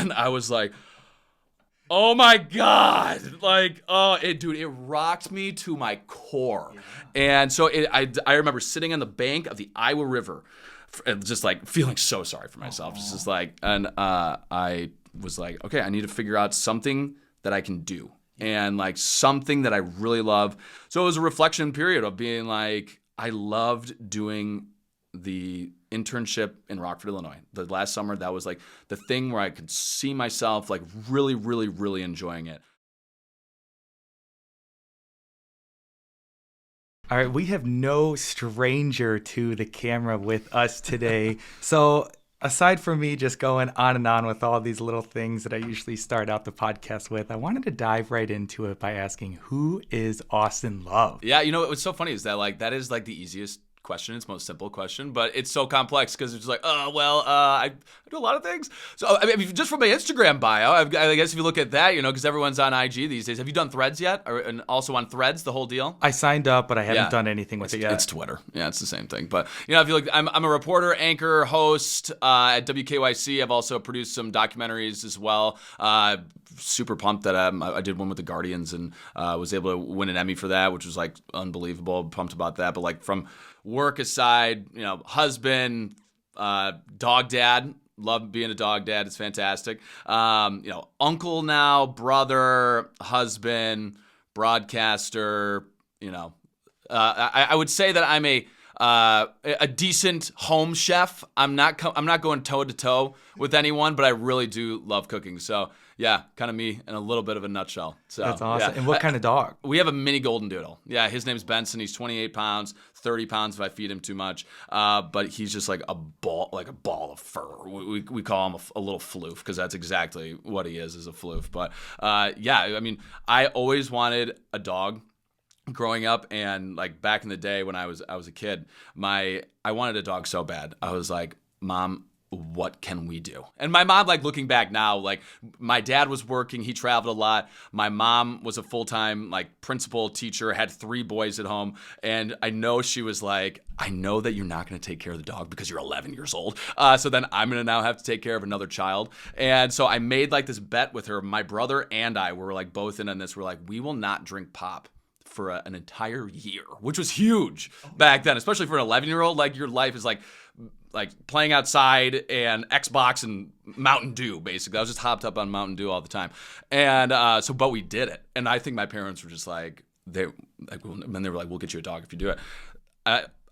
And I was like, oh my God. Like, it rocked me to my core. Yeah. And so I remember sitting on the bank of the Iowa River, just like feeling so sorry for myself. Just like, and I was like, okay, I need to figure out something that I can do. And like something that I really love. So it was a reflection period of being like, I loved doing the internship in Rockford, Illinois. The last summer, that was like the thing where I could see myself like really, really, really enjoying it. All right, we have no stranger to the camera with us today. So aside from me just going on and on with all these little things that I usually start out the podcast with, I wanted to dive right into it by asking, who is Austin Love? Yeah, you know, what's so funny is that like that is like the easiest question. It's the most simple question, but it's so complex because it's just like, I do a lot of things. So I mean, just from my Instagram bio, I guess if you look at that, you know, because everyone's on IG these days. Have you done Threads yet? And also on Threads, the whole deal? I signed up, but I haven't done anything with it yet. It's Twitter. Yeah, it's the same thing. But you know, if you look, I'm a reporter, anchor, host at WKYC. I've also produced some documentaries as well. Super pumped that I did one with the Guardians and was able to win an Emmy for that, which was like unbelievable. Pumped about that. But like from work aside, you know, husband, dog dad, love being a dog dad. It's fantastic. You know, uncle now, brother, husband, broadcaster. You know, I would say that I'm a decent home chef. I'm not going toe to toe with anyone, but I really do love cooking. So yeah, kind of me in a little bit of a nutshell. So that's awesome. Yeah. And what kind of dog? We have a mini golden doodle. Yeah, his name's Benson. He's 28 pounds, 30 pounds if I feed him too much. But he's just like a ball of fur. We call him a little floof because that's exactly what he is a floof. But yeah, I mean, I always wanted a dog growing up, and like back in the day when I was a kid, I wanted a dog so bad. I was like, Mom, what can we do? And my mom, like looking back now, like my dad was working, he traveled a lot. My mom was a full-time like principal teacher, had 3 boys at home. And I know she was like, I know that you're not going to take care of the dog because you're 11 years old. So then I'm going to now have to take care of another child. And so I made like this bet with her. My brother and I were like both in on this. We're like, we will not drink pop for an entire year, which was huge back then, especially for an 11-year-old. Like your life is like playing outside and Xbox and Mountain Dew, basically. I was just hopped up on Mountain Dew all the time. And but we did it. And I think my parents were just like, they were like, we'll get you a dog if you do it.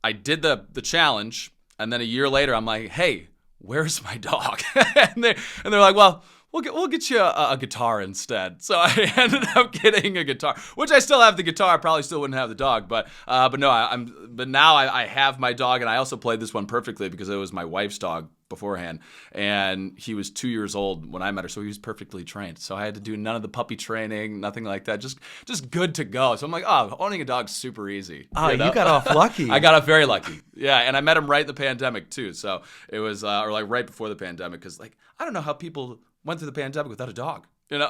I did the challenge. And then a year later, I'm like, hey, where's my dog? and they're like, well, we'll get you a guitar instead. So I ended up getting a guitar, which I still have the guitar. I probably still wouldn't have the dog, but no, but now I have my dog, and I also played this one perfectly because it was my wife's dog beforehand, and he was 2 years old when I met her, so he was perfectly trained. So I had to do none of the puppy training, nothing like that, just good to go. So I'm like, owning a dog's super easy. Oh, you got off lucky. I got off very lucky. Yeah, and I met him right in the pandemic too. So it was, or like right before the pandemic, because like I don't know how people went through the pandemic without a dog, you know?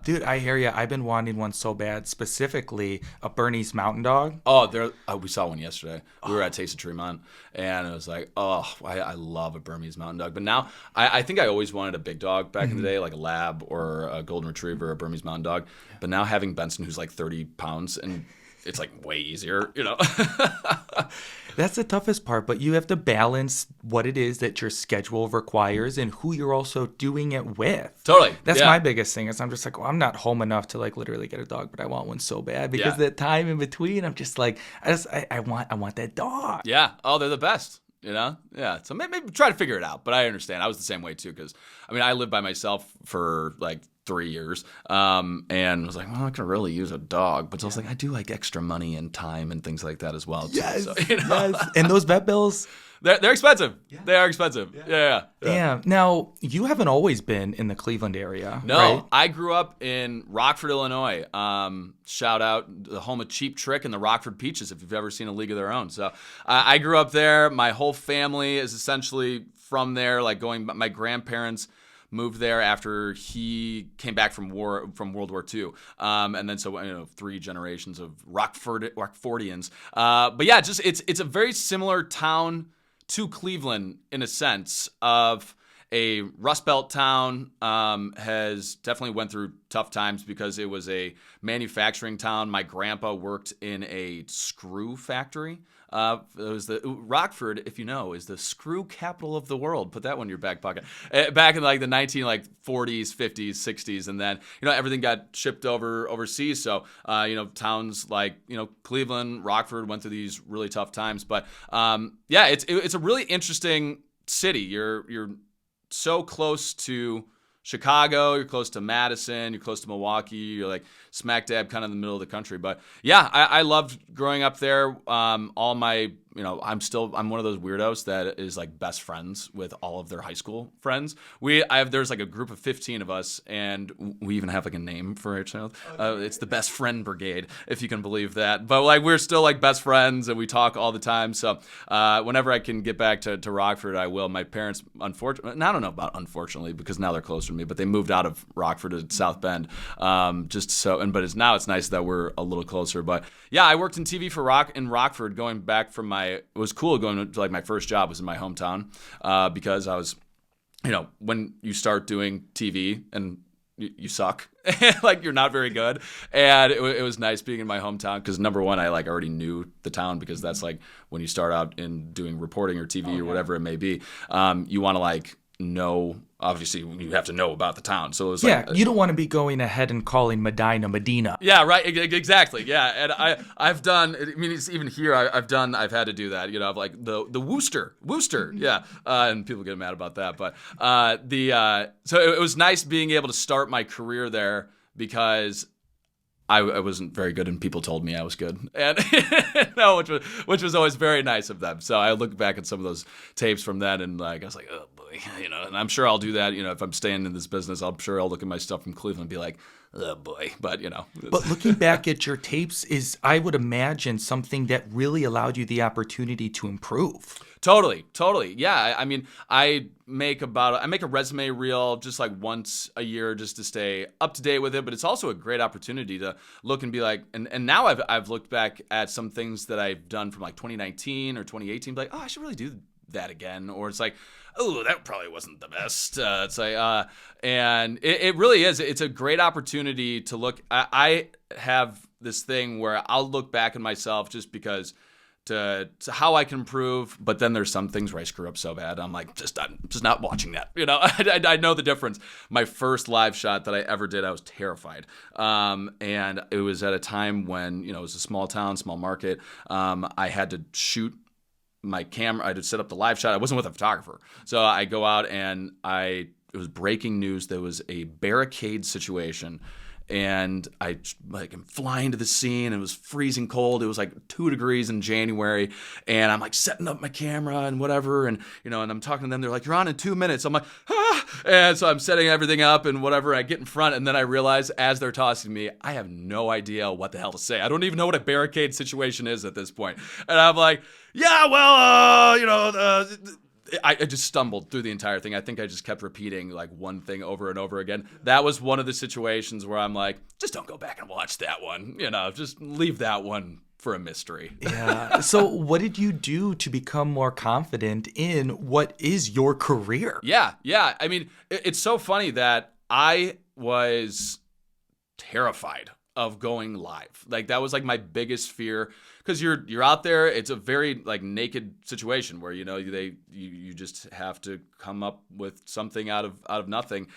Dude, I hear you. I've been wanting one so bad, specifically a Bernese Mountain Dog. Oh, we saw one yesterday. We were at Taste of Tremont, and it was like, I love a Burmese Mountain Dog. But now, I think I always wanted a big dog back in the day, like a Lab or a Golden Retriever, a Burmese Mountain Dog. Yeah. But now having Benson, who's like 30 pounds, and it's like way easier, you know? That's the toughest part, but you have to balance what it is that your schedule requires and who you're also doing it with. Totally. That's my biggest thing is I'm just like, I'm not home enough to like literally get a dog, but I want one so bad because that time in between, I'm just like, I want that dog. Yeah. Oh, they're the best. You know? Yeah. So maybe try to figure it out. But I understand. I was the same way too, because I mean, I lived by myself for like 3 years, and was like, well, I can really use a dog, but I was like, I do like extra money and time and things like that as well. Yes, too, so, you know? yes. And those vet bills, they're expensive. Yeah. They are expensive. Yeah. Damn. Now, you haven't always been in the Cleveland area, No, right? I grew up in Rockford, Illinois. Shout out the home of Cheap Trick and the Rockford Peaches, if you've ever seen A League of Their Own. So I grew up there. My whole family is essentially from there, like my grandparents moved there after he came back from World War II, and then so 3 generations of Rockfordians. But yeah, just it's a very similar town to Cleveland in a sense of a Rust Belt town, has definitely went through tough times because it was a manufacturing town. My grandpa worked in a screw factory. It was Rockford, if you know, is the screw capital of the world. Put that one in your back pocket. Back in like the 40s, 50s, 60s, and then everything got shipped overseas. So towns like Cleveland, Rockford went through these really tough times. But it's a really interesting city. You're so close to Chicago, you're close to Madison, you're close to Milwaukee, you're like smack dab kind of in the middle of the country. But yeah, I loved growing up there. All my, I'm one of those weirdos that is like best friends with all of their high school friends. There's like a group of 15 of us, and we even have like a name for each other. It's the best friend brigade, if you can believe that. But like we're still like best friends, and we talk all the time. So whenever I can get back to Rockford, I will. My parents, unfortunately, I don't know about unfortunately, because now they're closer to me, but they moved out of Rockford to South Bend, but it's nice that we're a little closer. But yeah, I worked in TV in Rockford, going back from it was cool going to like my first job was in my hometown, because I was, when you start doing TV and you suck, like you're not very good, and it was nice being in my hometown because number one, I like already knew the town, because that's like when you start out in doing reporting or TV or whatever it may be, you want to like know, obviously you have to know about the town. So it was you don't want to be going ahead and calling Medina. Yeah, right. Exactly. Yeah. And I've done, I mean, it's even here, I've had to do that, I've like the Worcester. Yeah. And people get mad about that. But so it was nice being able to start my career there, because I wasn't very good, and people told me I was good, and which was always very nice of them. So I look back at some of those tapes from then, and like I was like, oh boy, and I'm sure I'll do that. If I'm staying in this business, I'm sure I'll look at my stuff from Cleveland and be like, oh boy, but But looking back at your tapes is, I would imagine, something that really allowed you the opportunity to improve. Totally. Yeah. I mean, I make a resume reel just like once a year just to stay up to date with it. But it's also a great opportunity to look and be like, and now I've looked back at some things that I've done from like 2019 or 2018, like, oh, I should really do that again. Or it's like, oh, that probably wasn't the best. It's like, and it really is. It's a great opportunity to look. I have this thing where I'll look back at myself just because to how I can improve, but then there's some things where I screw up so bad, I'm just not watching that. I know the difference. My first live shot that I ever did, I was terrified, and it was at a time when it was a small town, small market. I had to shoot my camera. I had to set up the live shot. I wasn't with a photographer, so I go out and it was breaking news. There was a barricade situation. And I am flying to the scene. It was freezing cold. It was like 2 degrees in January, and I'm like setting up my camera and whatever, and and I'm talking to them. They're like, "You're on in 2 minutes." I'm like, "Ah!" And so I'm setting everything up and whatever. I get in front, and then I realize as they're tossing me, I have no idea what the hell to say. I don't even know what a barricade situation is at this point. And I'm like, "Yeah, well, I just stumbled through the entire thing. I think I just kept repeating like one thing over and over again. That was one of the situations where I'm like, just don't go back and watch that one. Just leave that one for a mystery. Yeah. So what did you do to become more confident in what is your career? Yeah. I mean, it's so funny that I was terrified of going live. Like that was like my biggest fear, because you're out there. It's a very like naked situation where you just have to come up with something out of nothing,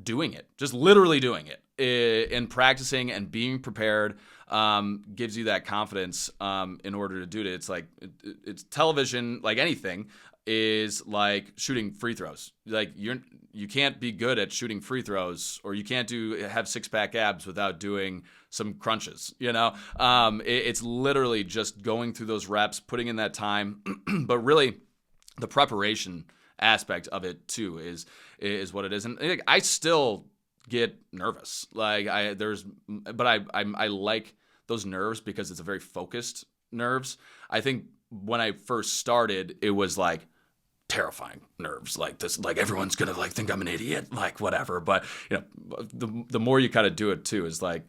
doing it, just literally doing it, and practicing and being prepared gives you that confidence in order to do it. It's like it's television, like anything is like shooting free throws. Like you can't be good at shooting free throws, or you can't have 6-pack abs without doing some crunches. It's literally just going through those reps, putting in that time, but really the preparation aspect of it too is what it is. And I still get nervous. Like I like those nerves because it's a very focused nerves. I think when I first started, it was like terrifying nerves, like this, like everyone's gonna like think I'm an idiot, like whatever. But the more you kind of do it too, is like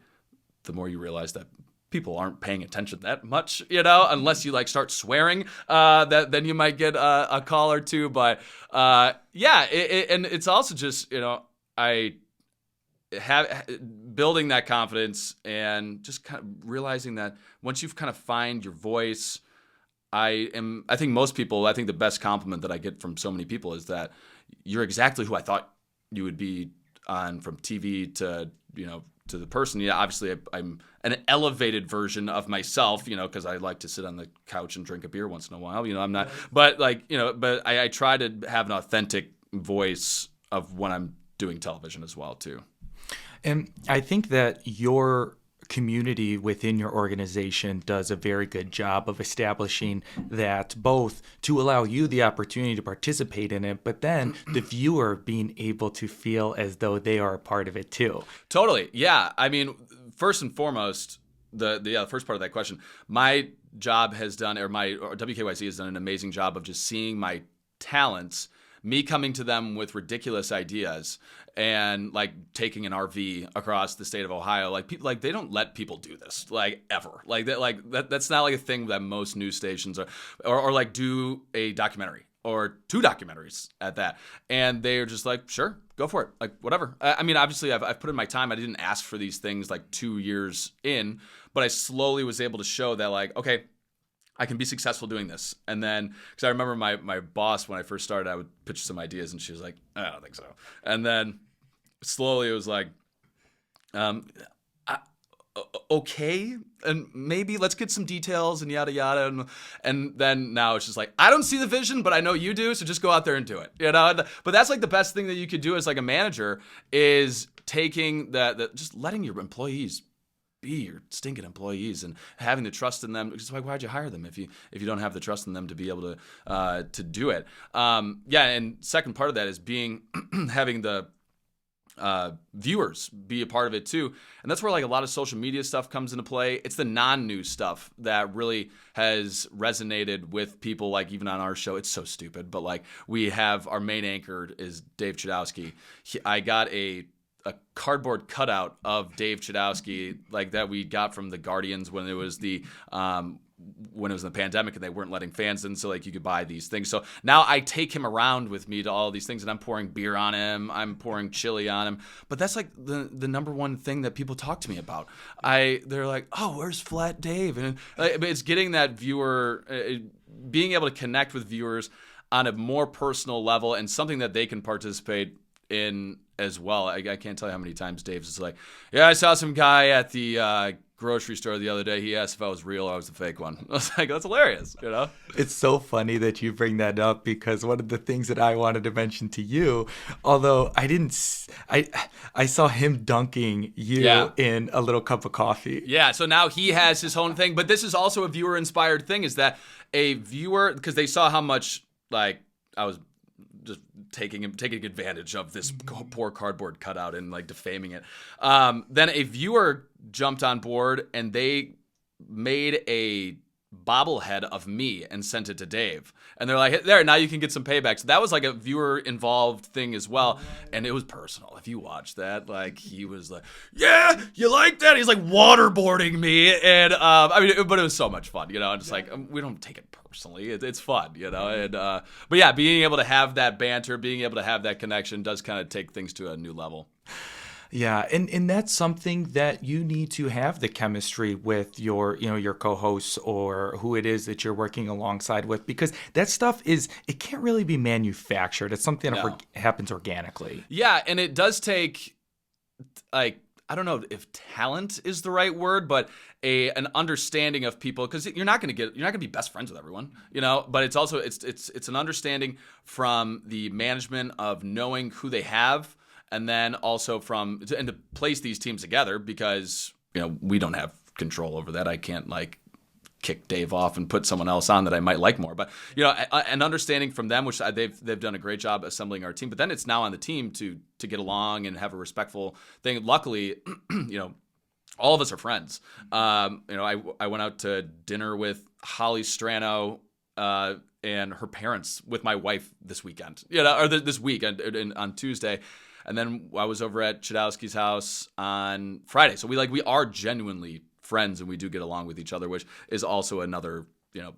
the more you realize that people aren't paying attention that much, unless you like start swearing, then you might get a call or two. But and it's also just, I have building that confidence and just kind of realizing that once you've kind of find your voice, I think the best compliment that I get from so many people is that you're exactly who I thought you would be on from TV to, to the person. Yeah, obviously I'm an elevated version of myself, because I like to sit on the couch and drink a beer once in a while. I'm not, but but I try to have an authentic voice of when I'm doing television as well too. And I think that your community within your organization does a very good job of establishing that, both to allow you the opportunity to participate in it, but then the viewer being able to feel as though they are a part of it too. Totally. Yeah. I mean, first and foremost, the first part of that question, my job has done, or WKYC has done an amazing job of just seeing my talents, me coming to them with ridiculous ideas and like taking an RV across the state of Ohio. Like people, like they don't let people do this like ever. Like that, that's not like a thing that most news stations or like do a documentary or 2 documentaries at that. And they're just like, sure, go for it. Like whatever. I mean, obviously I've put in my time. I didn't ask for these things like 2 years in, but I slowly was able to show that like, okay, I can be successful doing this. And then, because I remember my boss, when I first started, I would pitch some ideas and she was like, I don't think so. And then slowly it was like, okay, and maybe let's get some details and yada, yada. And then now it's just like, I don't see the vision, but I know you do. So just go out there and do it, But that's like the best thing that you could do as like a manager is taking just letting your employees be your stinking employees and having the trust in them. Because like, why'd you hire them if you don't have the trust in them to be able to do it? And second part of that is having the viewers be a part of it too, and that's where like a lot of social media stuff comes into play. It's the non-news stuff that really has resonated with people. Like even on our show, it's so stupid, but like we have our main anchor is Dave Chudowski. I got a cardboard cutout of Dave Chudowski, like that we got from the Guardians when it was the pandemic and they weren't letting fans in, so like you could buy these things. So now I take him around with me to all these things, and I'm pouring beer on him, I'm pouring chili on him. But that's like the number one thing that people talk to me about. They're like, oh, where's Flat Dave? And it's getting that viewer, being able to connect with viewers on a more personal level and something that they can participate in as well. I can't tell you how many times Dave's is like, yeah, I saw some guy at the grocery store the other day. He asked if I was real or I was the fake one. I was like, that's hilarious, It's so funny that you bring that up, because one of the things that I wanted to mention to you, although I saw him dunking you in a little cup of coffee. Yeah, so now he has his own thing, but this is also a viewer-inspired thing, is that a viewer, because they saw how much like I was just taking advantage of this poor cardboard cutout and like defaming it. Then a viewer jumped on board and they made a bobblehead of me and sent it to Dave. And they're like, there, now you can get some payback. So that was like a viewer involved thing as well. And it was personal. If you watch that, like he was like, yeah, you like that? He's like waterboarding me. And but it was so much fun, just like, we don't take it personally. It's fun, and but yeah, being able to have that banter, being able to have that connection does kind of take things to a new level. Yeah, and that's something that you need to have the chemistry with your co-hosts or who it is that you're working alongside with, because that stuff it can't really be manufactured. It's something that happens organically. Yeah, and it does take, like, I don't know if talent is the right word, but an understanding of people, because you're not going to be best friends with everyone, but it's also it's an understanding from the management of knowing who they have. And then also to place these teams together, because we don't have control over that. I can't like kick Dave off and put someone else on that I might like more. But an understanding from them, which they've done a great job assembling our team. But then it's now on the team to get along and have a respectful thing. Luckily, all of us are friends. I went out to dinner with Holly Strano and her parents with my wife this weekend. Or this week on Tuesday. And then I was over at Chudowski's house on Friday. So we are genuinely friends and we do get along with each other, which is also another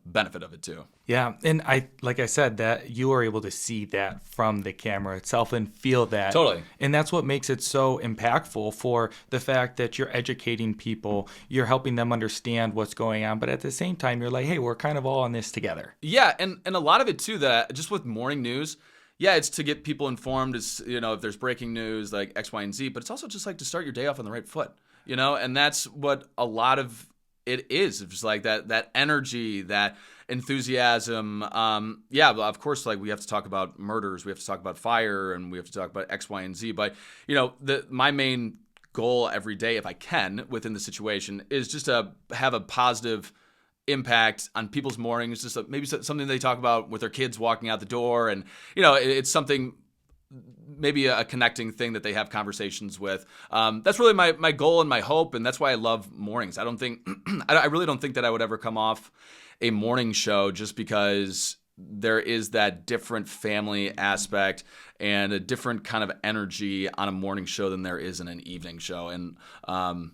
benefit of it too. Yeah, and like I said, that you are able to see that from the camera itself and feel that. Totally. And that's what makes it so impactful, for the fact that you're educating people, you're helping them understand what's going on, but at the same time, you're like, hey, we're kind of all in this together. Yeah, and a lot of it too, that just with morning news, yeah, it's to get people informed. It's, if there's breaking news like X, Y, and Z, but it's also just like to start your day off on the right foot, and that's what a lot of it is. It's just like that energy, that enthusiasm. Of course, like we have to talk about murders, we have to talk about fire, and we have to talk about X, Y, and Z. But my main goal every day, if I can, within the situation, is just to have a positive impact on people's mornings. Just maybe something they talk about with their kids walking out the door, and it's something. Maybe a connecting thing that they have conversations with. That's really my goal and my hope, and that's why I love mornings. I really don't think that I would ever come off a morning show, just because there is that different family aspect and a different kind of energy on a morning show than there is in an evening show. And I'm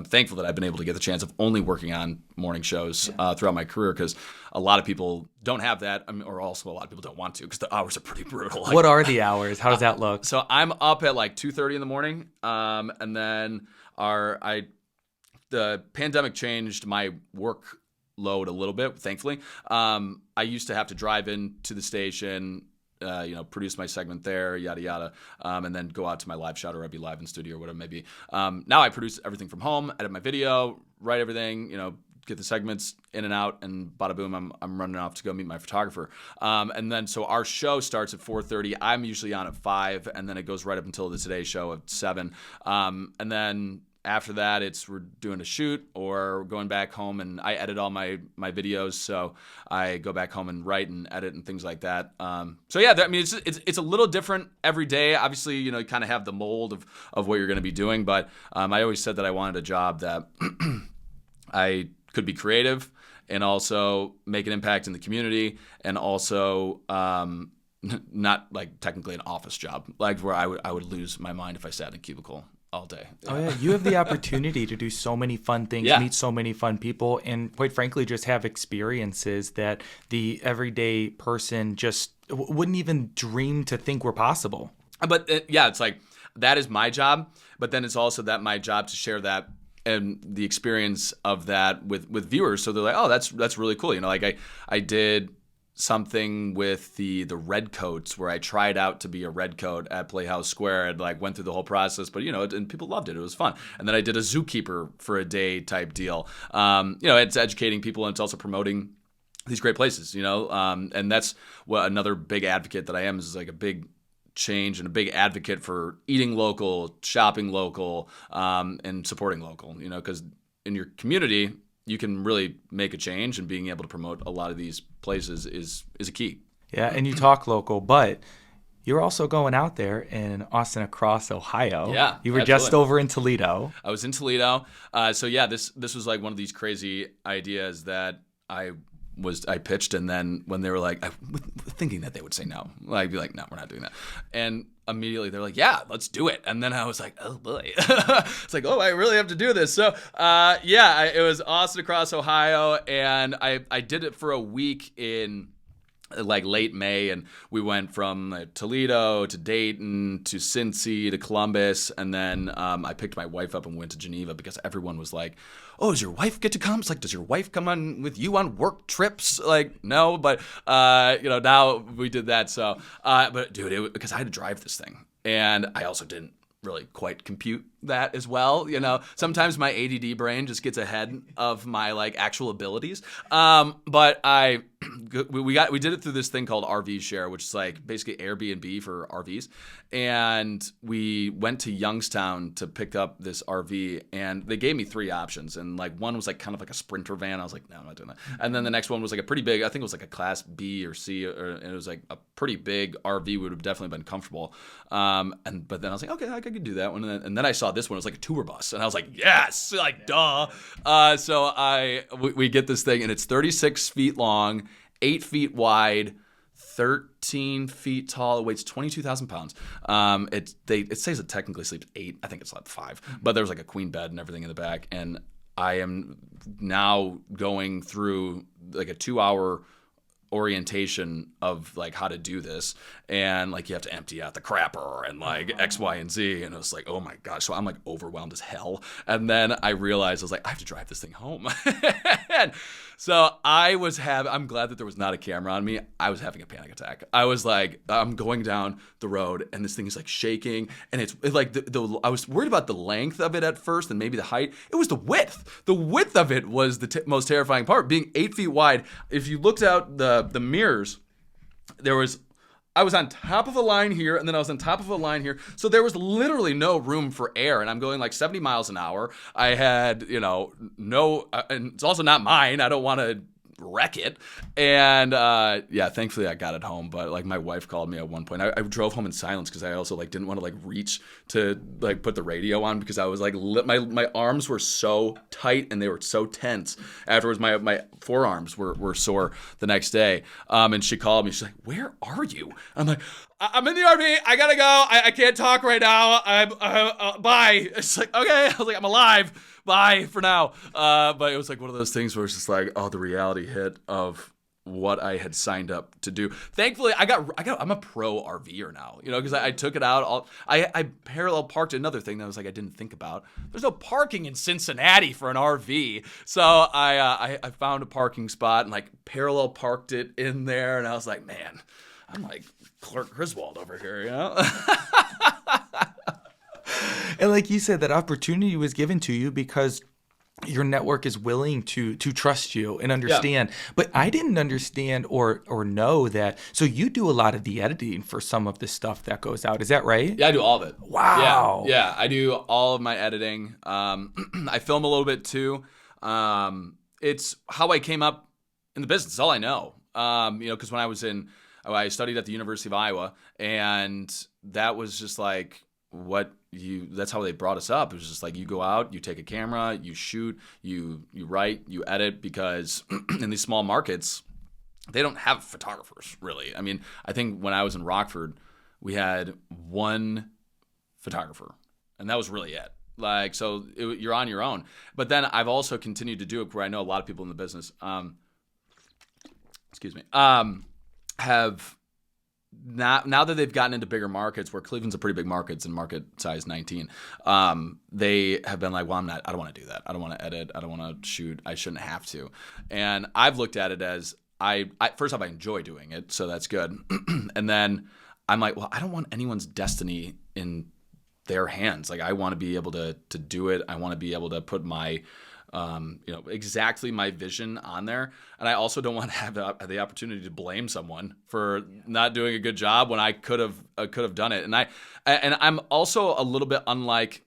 thankful that I've been able to get the chance of only working on morning shows throughout my career, because a lot of people don't have that, or also a lot of people don't want to, because the hours are pretty brutal. What are the hours? How does that look? So I'm up at like 2:30 in the morning, and then the pandemic changed my work load a little bit, thankfully. I used to have to drive into the station, produce my segment there, yada, yada, and then go out to my live shot, or I'd be live in studio or whatever it may be. Now I produce everything from home, edit my video, write everything, get the segments in and out, and bada boom, I'm running off to go meet my photographer. And then so our show starts at 4:30. I'm usually on at 5, and then it goes right up until the Today Show at 7. And then after that, we're doing a shoot or going back home, and I edit all my videos, so I go back home and write and edit and things like that. It's a little different every day. Obviously, you kind of have the mold of what you're going to be doing, but I always said that I wanted a job that I could be creative and also make an impact in the community, and also not like technically an office job, like where I would lose my mind if I sat in a cubicle all day. Yeah. Oh yeah, you have the opportunity to do so many fun things, meet so many fun people, and quite frankly, just have experiences that the everyday person just wouldn't even dream to think were possible. But it's like that is my job, but then it's also my job to share that and the experience of that with viewers. So they're like, oh, that's really cool. Like I did something with the Redcoats, where I tried out to be a Redcoat at Playhouse Square, and like went through the whole process, but and people loved it. It was fun. And then I did a zookeeper for a day type deal. It's educating people, and it's also promoting these great places, and that's what another big advocate that I am, is like a big change and a big advocate for eating local, shopping local, and supporting local, because in your community, you can really make a change, and being able to promote a lot of these places is a key. Yeah, and you talk local, but you're also going out there in Austin across Ohio. Yeah, you were just over in Toledo. I was in Toledo. This was like one of these crazy ideas that I pitched, and then when they were like, thinking that they would say no, I'd be like, no, we're not doing that. And immediately they're like, yeah, let's do it. And then I was like, oh boy. It's like, oh, I really have to do this. So it was Austin across Ohio, and I did it for a week in like late May, and we went from Toledo to Dayton to Cincy to Columbus, and then I picked my wife up and went to Geneva, because everyone was like, oh, does your wife get to come? It's like, does your wife come on with you on work trips? Like, no, but now we did that. So, but dude, because I had to drive this thing, and I also didn't really quite compute that as well. Sometimes my ADD brain just gets ahead of my like actual abilities. But we did it through this thing called RV Share, which is like basically Airbnb for RVs. And we went to Youngstown to pick up this RV, and they gave me 3 options. And like one was like kind of like a Sprinter van. I was like, no, I'm not doing that. And then the next one was like a pretty big, I think it was like a Class B or C, and it was like a pretty big RV. Would have definitely been comfortable. But then I was like, okay, I could do that one. And then I saw this one. It was like a tour bus, and I was like, yes, like duh. So we get this thing, and it's 36 feet long, 8 feet wide, 13 feet tall. It weighs 22,000 pounds. It says it technically sleeps 8. I think it slept 5. But there's like a queen bed and everything in the back. And I am now going through like a 2-hour orientation of like how to do this, and like you have to empty out the crapper and like X, Y, and Z, and it was like, oh my gosh. So I'm like overwhelmed as hell, and then I realized I was like, I have to drive this thing home. And so I'm glad that there was not a camera on me. I was having a panic attack. I was like, I'm going down the road and this thing is like shaking, and it's like I was worried about the length of it at first and maybe the height. It was the width. The width of it was the most terrifying part, being 8 feet wide. If you looked out the mirrors, I was on top of a line here, and then I was on top of a line here. So there was literally no room for air, and I'm going like 70 miles an hour. I had, and it's also not mine. I don't want to wreck it. And thankfully I got it home. But like my wife called me at one point. I drove home in silence because I also like didn't want to like reach to like put the radio on, because I was like my arms were so tight and they were so tense. Afterwards, my forearms were sore the next day. And she called me. She's like, "Where are you?" I'm like, "I'm in the RV. I gotta go. I can't talk right now. Bye." It's like, okay. I was like, "I'm alive. Bye for now." But it was like one of those things where it's just like, oh, the reality hit of what I had signed up to do. Thankfully, I'm a pro RVer now, because I took it out. I parallel parked. Another thing that was like I didn't think about. There's no parking in Cincinnati for an RV, so I found a parking spot and like parallel parked it in there, and I was like, man, I'm like Clark Griswold over here, And like you said, that opportunity was given to you because your network is willing to trust you and understand. Yeah. But I didn't understand or know that. So you do a lot of the editing for some of the stuff that goes out. Is that right? Yeah, I do all of it. Wow. Yeah, I do all of my editing. I film a little bit too. It's how I came up in the business. It's all I know. Because when I studied at the University of Iowa, and that was just like that's how they brought us up. It was just like, you go out, you take a camera, you shoot, you write, you edit, because in these small markets, they don't have photographers really. I mean, I think when I was in Rockford, we had one photographer, and that was really it. Like, so you're on your own. But then I've also continued to do it where I know a lot of people in the business, have now that they've gotten into bigger markets, where Cleveland's a pretty big market, it's in market size 19, they have been like, well, I don't want to do that. I don't want to edit. I don't want to shoot. I shouldn't have to. And I've looked at it as first off, I enjoy doing it, so that's good. And then I'm like, well, I don't want anyone's destiny in their hands. Like, I want to be able to do it. I want to be able to put my exactly my vision on there. And I also don't want to have the opportunity to blame someone for not doing a good job when I could have done it. And I'm also a little bit unlike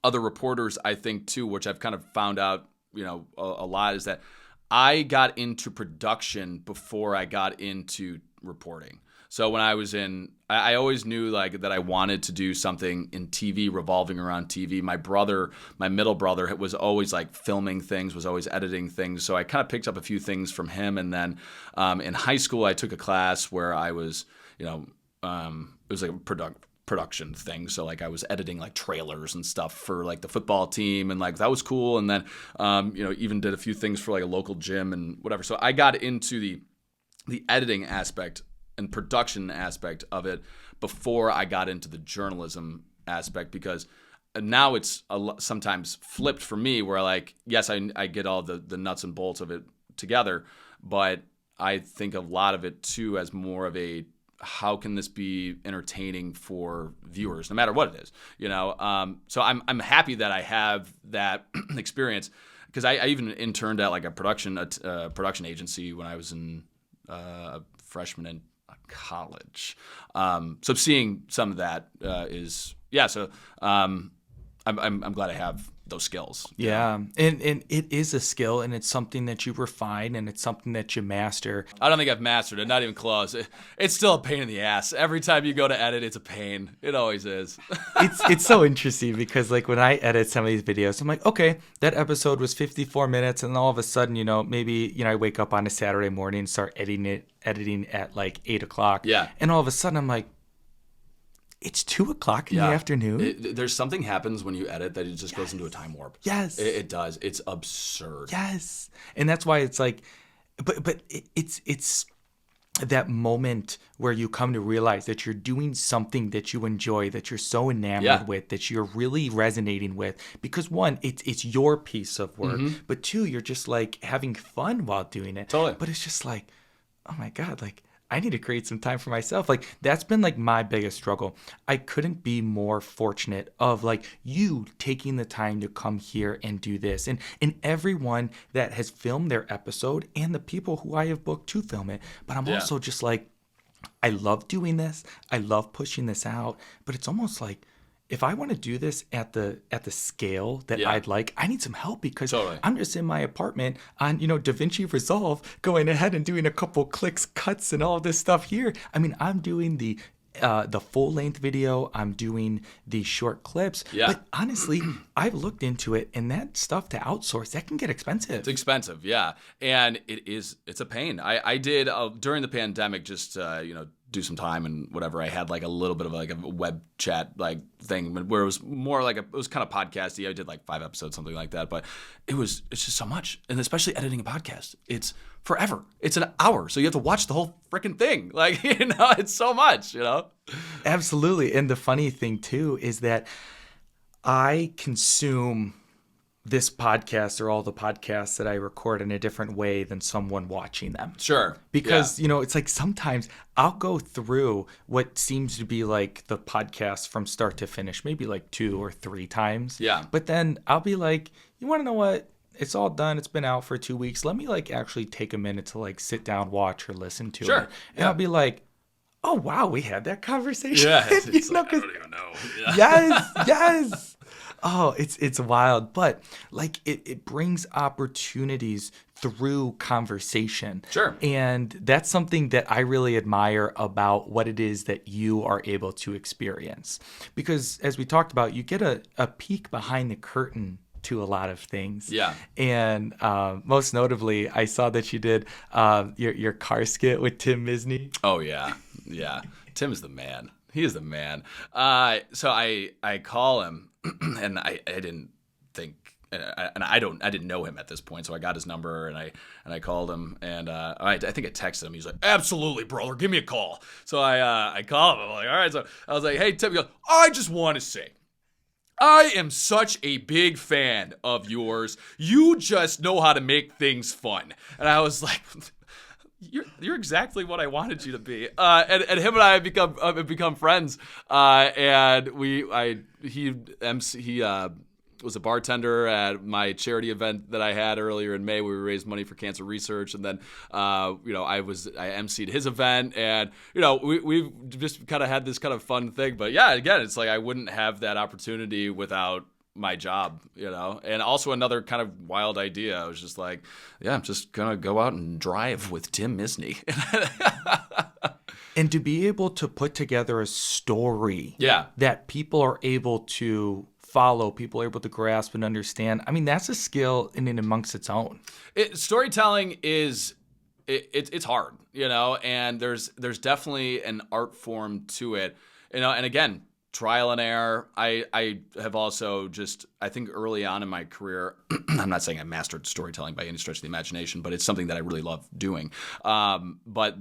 other reporters, I think too, which I've kind of found out, a lot, is that I got into production before I got into reporting. So when I was I always knew like that I wanted to do something in TV, revolving around TV. My middle brother was always like filming things, was always editing things. So I kind of picked up a few things from him. And then in high school, I took a class where I was, it was like a production thing. So like I was editing like trailers and stuff for like the football team, and like that was cool. And then, even did a few things for like a local gym and whatever. So I got into the editing aspect and production aspect of it before I got into the journalism aspect, because now it's sometimes flipped for me, where like, yes, I get all the nuts and bolts of it together, but I think a lot of it too as more of a, how can this be entertaining for viewers, no matter what it is, So I'm happy that I have that experience, because I even interned at like a production agency when I was a freshman in college. So seeing some of that I'm glad I have those skills. Yeah. And it is a skill, and it's something that you refine, and it's something that you master. I don't think I've mastered it. Not even close. It's still a pain in the ass. Every time you go to edit, it's a pain. It always is. It's so interesting because like when I edit some of these videos, I'm like, okay, that episode was 54 minutes, and all of a sudden, maybe I wake up on a Saturday morning and start editing at like 8:00. Yeah. And all of a sudden I'm like, it's 2:00 in the afternoon. There's something happens when you edit that it just goes into a time warp. Yes. It does. It's absurd. Yes. And that's why it's like, but it's that moment where you come to realize that you're doing something that you enjoy, that you're so enamored with, that you're really resonating with. Because one, it's your piece of work, but two, you're just like having fun while doing it. Totally. But it's just like, oh my God, like I need to create some time for myself. Like that's been like my biggest struggle. I couldn't be more fortunate of like you taking the time to come here and do this. And everyone that has filmed their episode and the people who I have booked to film it. But I'm also just like, I love doing this. I love pushing this out. But it's almost like, if I want to do this at the scale that I'd like, I need some help because I'm just in my apartment on, DaVinci Resolve going ahead and doing a couple clicks, cuts, and all this stuff here. I mean, I'm doing the full-length video. I'm doing the short clips. Yeah. But honestly, I've looked into it, and that stuff to outsource, that can get expensive. It's expensive, yeah. And it's a pain. I did, during the pandemic, just, do some time and whatever. I had like a little bit of like a web chat like thing where it was more like it was kind of podcasty. I did like 5 episodes, something like that. But it's just so much. And especially editing a podcast, it's forever. It's an hour. So you have to watch the whole freaking thing. Like, it's so much, Absolutely. And the funny thing too is that I consume this podcast or all the podcasts that I record in a different way than someone watching them. Sure. Because, it's like sometimes I'll go through what seems to be like the podcast from start to finish, maybe like 2 or 3 times. Yeah. But then I'll be like, you want to know what? It's all done. It's been out for 2 weeks. Let me like actually take a minute to like sit down, watch or listen to it. And I'll be like, oh, wow, we had that conversation. Yeah. It's like, I don't even know. Yeah. Yes. Oh, it's wild, but like it brings opportunities through conversation. Sure. And that's something that I really admire about what it is that you are able to experience. Because as we talked about, you get a peek behind the curtain to a lot of things. Yeah. And most notably, I saw that you did your car skit with Tim Misny. Oh, yeah. Yeah. Tim is the man. He is the man. So I call him. And I didn't think, and I didn't know him at this point, so I got his number and I called him and I think I texted him. He's like, absolutely, brother, give me a call. So I called him. I'm like, all right. So I was like, hey Tim, he goes, I just want to say, I am such a big fan of yours. You just know how to make things fun. And I was like, You're exactly what I wanted you to be. And him and I have become friends. And he was a bartender at my charity event that I had earlier in May, where we raised money for cancer research. And then, I emceed his event, and we've just kind of had this kind of fun thing. But yeah, again, it's like I wouldn't have that opportunity without my job, and also another kind of wild idea. I was just like, yeah, I'm just gonna go out and drive with Tim Misny. And to be able to put together a story that people are able to follow, people are able to grasp and understand. I mean, that's a skill in and amongst its own. Storytelling is it's hard, and there's definitely an art form to it, and again, trial and error. I have also I think early on in my career, I'm not saying I mastered storytelling by any stretch of the imagination, but it's something that I really love doing. But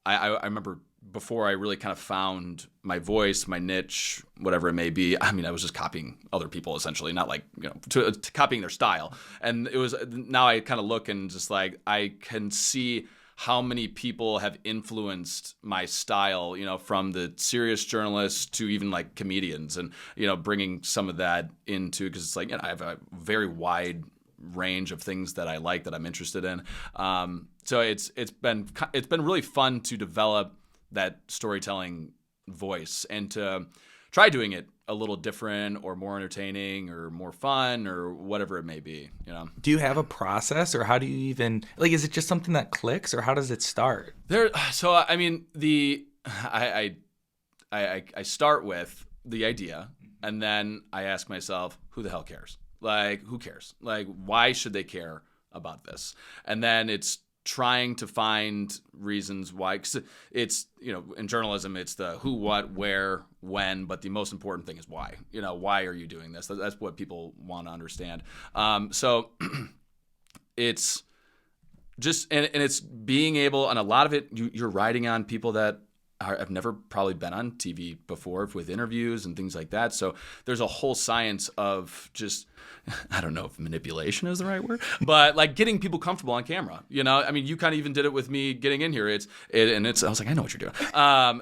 I remember before I really kind of found my voice, my niche, whatever it may be. I mean, I was just copying other people essentially, not like, to copying their style. And it was, now I kind of look and just like, I can see how many people have influenced my style, from the serious journalists to even like comedians, and, bringing some of that into, because it's like, I have a very wide range of things that I like, that I'm interested in. So it's been really fun to develop that storytelling voice and to try doing it a little different or more entertaining or more fun or whatever it may be, you know. Do you have a process, or how do you even, like, is it just something that clicks, or how does it start? So I mean, I start with the idea, and then I ask myself, who the hell cares? Like, who cares? Like, why should they care about this? And then it's trying to find reasons why. 'Cause it's, you know, in journalism, it's the who, what, where, when, but the most important thing is why. You know, why are you doing this? That's what people want to understand. So it's just, and it's being able, and a lot of it, you're riding on people that have never probably been on TV before with interviews and things like that. So there's a whole science of just, I don't know if manipulation is the right word, but like getting people comfortable on camera. You know, I mean, you kind of even did it with me getting in here. I was like, I know what you're doing.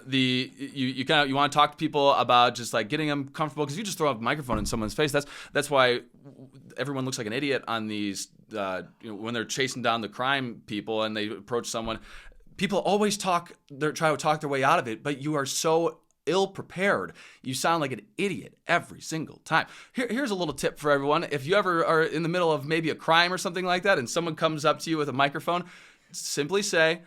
You want to talk to people about just like getting them comfortable, because you just throw a microphone in someone's face. That's why everyone looks like an idiot on these, when they're chasing down the crime people and they approach someone. People always try to talk their way out of it, but you are so ill prepared. You sound like an idiot every single time. Here's a little tip for everyone. If you ever are in the middle of maybe a crime or something like that, and someone comes up to you with a microphone, simply say,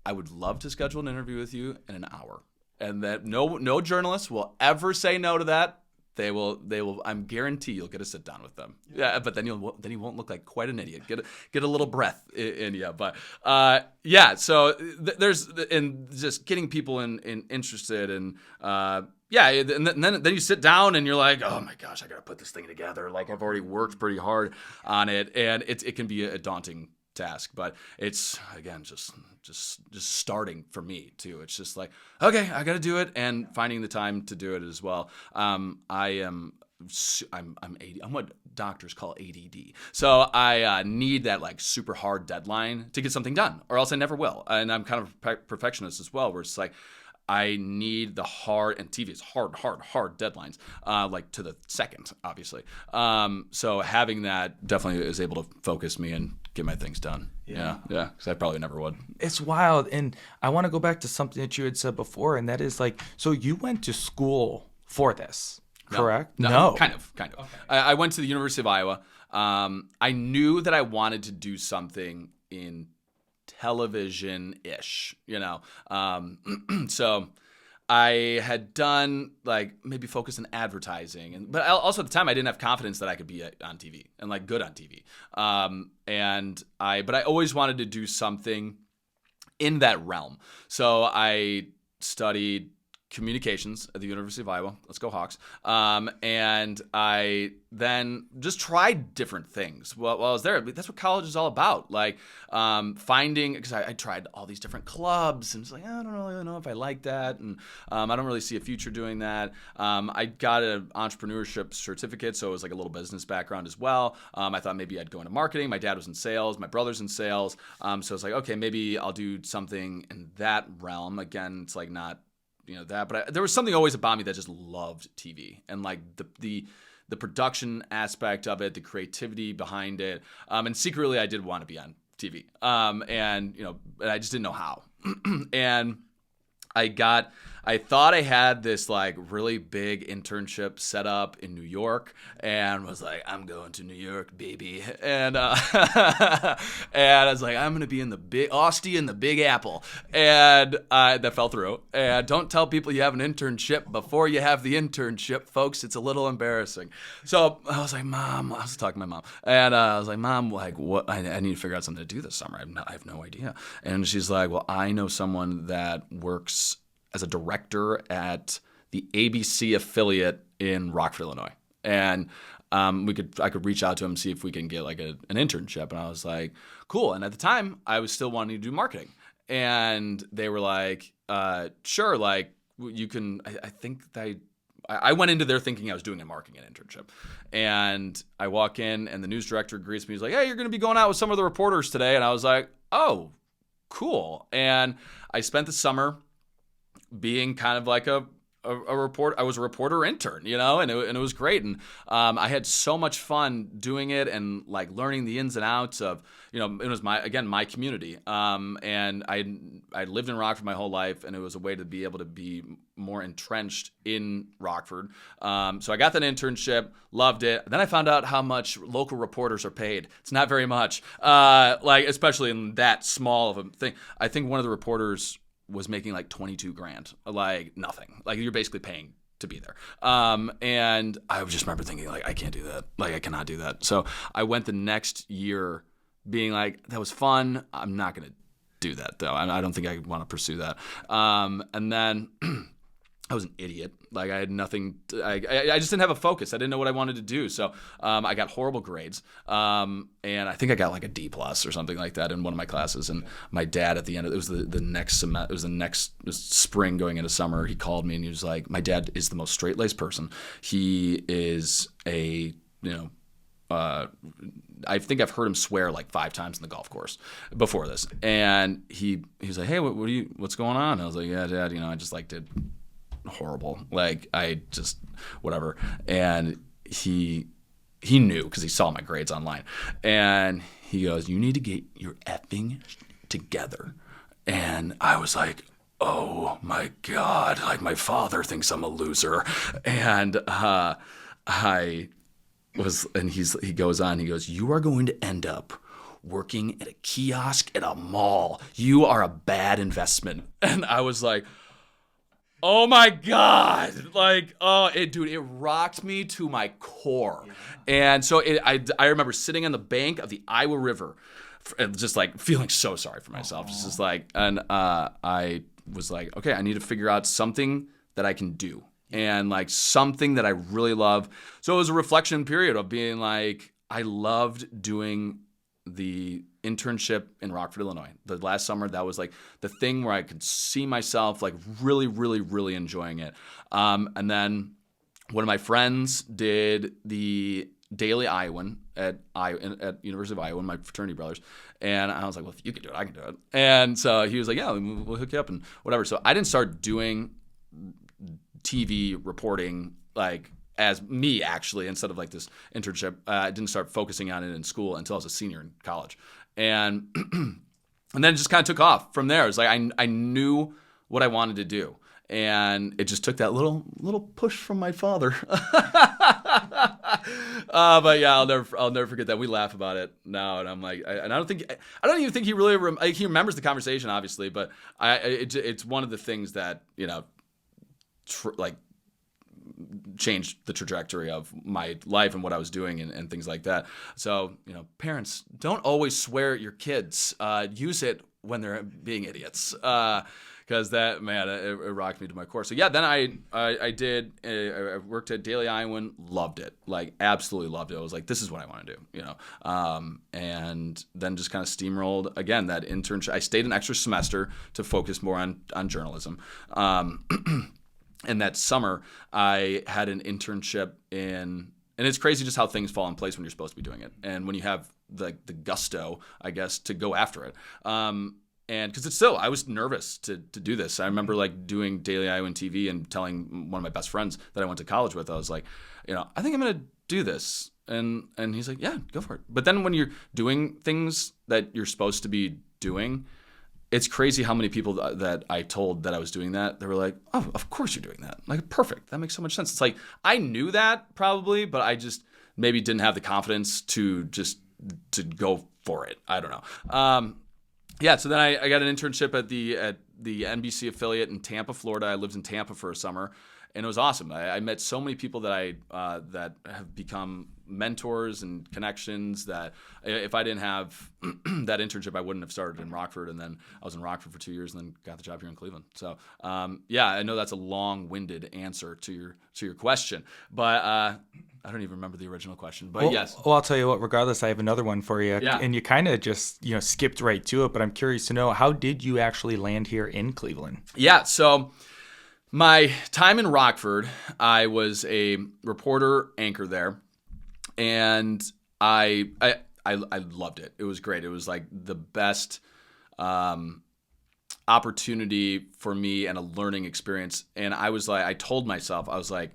I would love to schedule an interview with you in an hour. And that no journalist will ever say no to that. They will. I'm guarantee you'll get a sit down with them. Yeah, but then you won't look like quite an idiot. Get a little breath in you. But yeah. So there's and just getting people interested and yeah. And then you sit down and you're like, oh my gosh, I gotta put this thing together. Like, I've already worked pretty hard on it, and it can be a daunting task, but it's, again, just starting for me too. It's just like, okay, I got to do it, and finding the time to do it as well. I'm 80. I'm what doctors call ADD. So I need that like super hard deadline to get something done, or else I never will. And I'm kind of a perfectionist as well, where it's like, I need the hard, and TV is hard deadlines, like to the second, obviously. So having that definitely is able to focus me and get my things done. Yeah, because I probably never would. It's wild. And I want to go back to something that you had said before, and that is like, so you went to school for this, correct? No. Kind of. Okay. I went to the University of Iowa. I knew that I wanted to do something in television-ish, so I had done like maybe focus on advertising, but also at the time I didn't have confidence that I could be on TV and like good on TV. But I always wanted to do something in that realm. So I studied communications at the University of Iowa. Let's go Hawks. And I then just tried different things while I was there. That's what college is all about. Like finding, because I tried all these different clubs, and it's like, I don't really know if I like that. And I don't really see a future doing that. I got an entrepreneurship certificate, so it was like a little business background as well. I thought maybe I'd go into marketing. My dad was in sales. My brother's in sales. So it's like, okay, maybe I'll do something in that realm. Again, it's like not that, but there was something always about me that just loved TV, and like the production aspect of it, the creativity behind it, and secretly I did want to be on TV, and I just didn't know how. And I thought I had this like really big internship set up in New York, and was like, I'm going to New York, baby. And and I was like, I'm going to be in the big Austin in the Big Apple. And that fell through. And don't tell people you have an internship before you have the internship, folks. It's a little embarrassing. So I was like, Mom, I was talking to my mom, and I was like, Mom, like, what? I need to figure out something to do this summer. I have no idea. And she's like, well, I know someone that works as a director at the ABC affiliate in Rockford, Illinois. And I could reach out to him, see if we can get like an internship. And I was like, cool. And at the time I was still wanting to do marketing. And they were like, sure, like you can, I went into there thinking I was doing a marketing internship. And I walk in and the news director greets me. He's like, hey, you're going to be going out with some of the reporters today. And I was like, oh, cool. And I spent the summer being kind of like a a report. I was a reporter intern, and it was great. And I had so much fun doing it and like learning the ins and outs of, it was my community. And I lived in Rockford my whole life, and it was a way to be able to be more entrenched in Rockford. So I got that internship, loved it. Then I found out how much local reporters are paid. It's not very much, especially in that small of a thing. I think one of the reporters was making like 22 grand, like nothing. Like you're basically paying to be there. And I just remember thinking like, I can't do that. Like I cannot do that. So I went the next year being like, that was fun. I'm not going to do that though. I don't think I want to pursue that. And then I was an idiot. Like I had nothing. I just didn't have a focus. I didn't know what I wanted to do. So I got horrible grades. And I think I got like a D+ or something like that in one of my classes. And my dad at the end of it was the next semester. It was the next spring going into summer. He called me and he was like, "My dad is the most straight-laced person. He is a I think I've heard him swear like 5 times in the golf course before this." And he was like, "Hey, what's going on?" And I was like, "Yeah, Dad. I just like did horrible. Like I just whatever." And he knew because he saw my grades online, and he goes, "You need to get your effing together." And I was like, oh my God, like my father thinks I'm a loser. And he goes on, he goes, "You are going to end up working at a kiosk at a mall. You are a bad investment." And I was like, oh my God. Like, it rocked me to my core. Yeah. And so I remember sitting on the bank of the Iowa River, just like feeling so sorry for myself. Just like, and I was like, okay, I need to figure out something that I can do and like something that I really love. So it was a reflection period of being like, I loved doing the internship in Rockford, Illinois. The last summer, that was like the thing where I could see myself like really, really, really enjoying it. And then one of my friends did the Daily Iowan at University of Iowa, one of my fraternity brothers. And I was like, well, if you can do it, I can do it. And so he was like, yeah, we'll hook you up and whatever. So I didn't start doing TV reporting like as me actually, instead of like this internship. I didn't start focusing on it in school until I was a senior in college. And and then it just kind of took off from there. It was like I knew what I wanted to do. And it just took that little push from my father. But yeah, I'll never forget that. We laugh about it now, and I'm like, I don't even think he really he remembers the conversation, obviously. But it's one of the things that changed the trajectory of my life and what I was doing and things like that. So parents, don't always swear at your kids. Use it when they're being idiots. Because that, man, it rocked me to my core. So yeah, then I worked at Daily Iowan, loved it, like absolutely loved it. I was like, this is what I want to do, and then just kind of steamrolled again that internship. I stayed an extra semester to focus more on journalism. And that summer, I had an internship and it's crazy just how things fall in place when you're supposed to be doing it, and when you have the gusto, I guess, to go after it. And because I was nervous to do this. I remember like doing Daily Iowan TV and telling one of my best friends that I went to college with, I was like, I think I'm going to do this. And he's like, yeah, go for it. But then when you're doing things that you're supposed to be doing, it's crazy how many people that I told that I was doing that, they were like, oh, of course you're doing that. Like, perfect. That makes so much sense. It's like, I knew that probably, but I just maybe didn't have the confidence to go for it. I don't know. Yeah, so then I got an internship at the NBC affiliate in Tampa, Florida. I lived in Tampa for a summer, and it was awesome. I met so many people that that have become mentors and connections that if I didn't have that internship, I wouldn't have started in Rockford. And then I was in Rockford for 2 years and then got the job here in Cleveland. So yeah, I know that's a long-winded answer to your question, but I don't even remember the original question, but yes. Well, I'll tell you what, regardless, I have another one for you. Yeah. And you kind of just, skipped right to it, but I'm curious to know, how did you actually land here in Cleveland? Yeah. So my time in Rockford, I was a reporter anchor there, and I loved it. It was great. It was like the best, opportunity for me and a learning experience. And I told myself, I was like,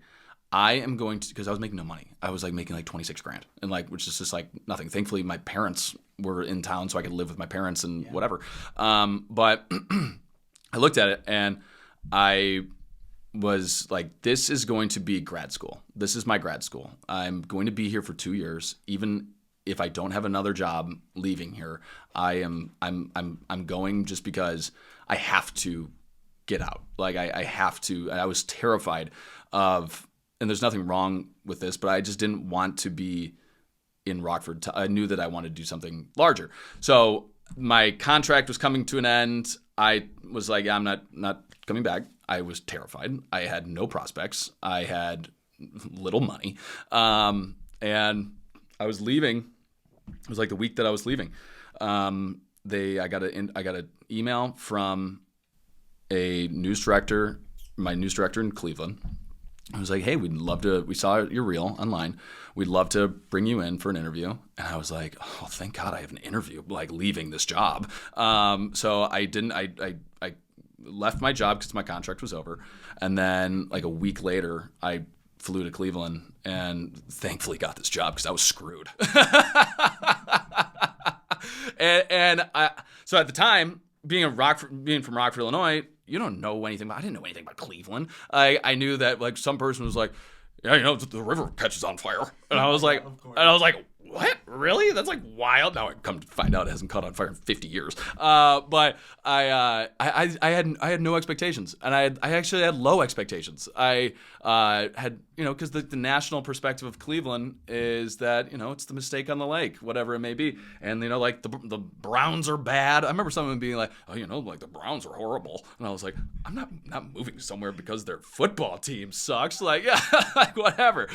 I am going to, because I was making no money. I was like making like 26 grand, and like, which is just like nothing. Thankfully, my parents were in town, so I could live with my parents and whatever. But I looked at it and I was like, this is going to be grad school. This is my grad school. I'm going to be here for 2 years, even if I don't have another job leaving here. I'm going just because I have to get out. Like I have to. I was terrified of, and there's nothing wrong with this, but I just didn't want to be in Rockford. I knew that I wanted to do something larger. So my contract was coming to an end. I was like, I'm not coming back. I was terrified. I had no prospects. I had little money. And I was leaving. It was like the week that I was leaving. I got an email from a news director, my news director in Cleveland. I was like, hey, we saw your reel online. We'd love to bring you in for an interview. And I was like, oh, thank God I have an interview, like leaving this job. So I left my job because my contract was over. And then like a week later, I flew to Cleveland and thankfully got this job because I was screwed. So at the time, being from Rockford, Illinois, you don't know anything about. I didn't know anything about Cleveland. I knew that like some person was like, yeah, the river catches on fire, and I was like, what? Really? That's like wild. Now I come to find out it hasn't caught on fire in 50 years. But I had no expectations, and I actually had low expectations. I had, because the national perspective of Cleveland is that, it's the mistake on the lake, whatever it may be. And, like the Browns are bad. I remember someone being like, oh, like the Browns are horrible. And I was like, I'm not moving somewhere because their football team sucks. Like, yeah, like whatever.